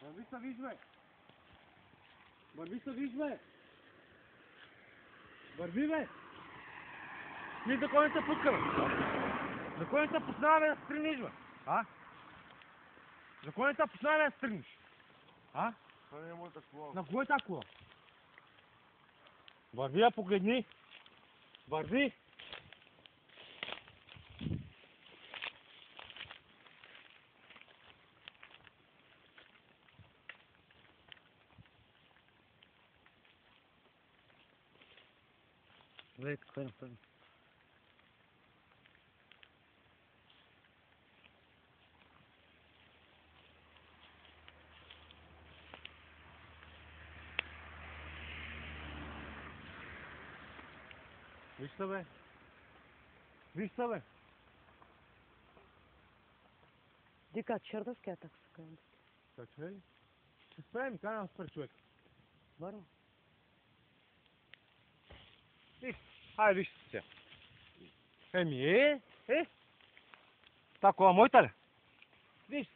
Върви се, виж, бе! Върви се, виж, бе! Върви, бе! Ние за кой не се пускаме? За кой не се познаваме да стриниш, бе? А? За кой не се познаваме да стриниш? А? Това не е моята кола. На кой е тази кола? Върви, я погледни! Върви! Вей, какво е направи? Виж се, бе! Виж се, бе! Дика, чердовски атак се казва. Така че, ще спрем, канал спре човек. Варно? Хайде, виж се. Еми, Та кола моята ли? Виж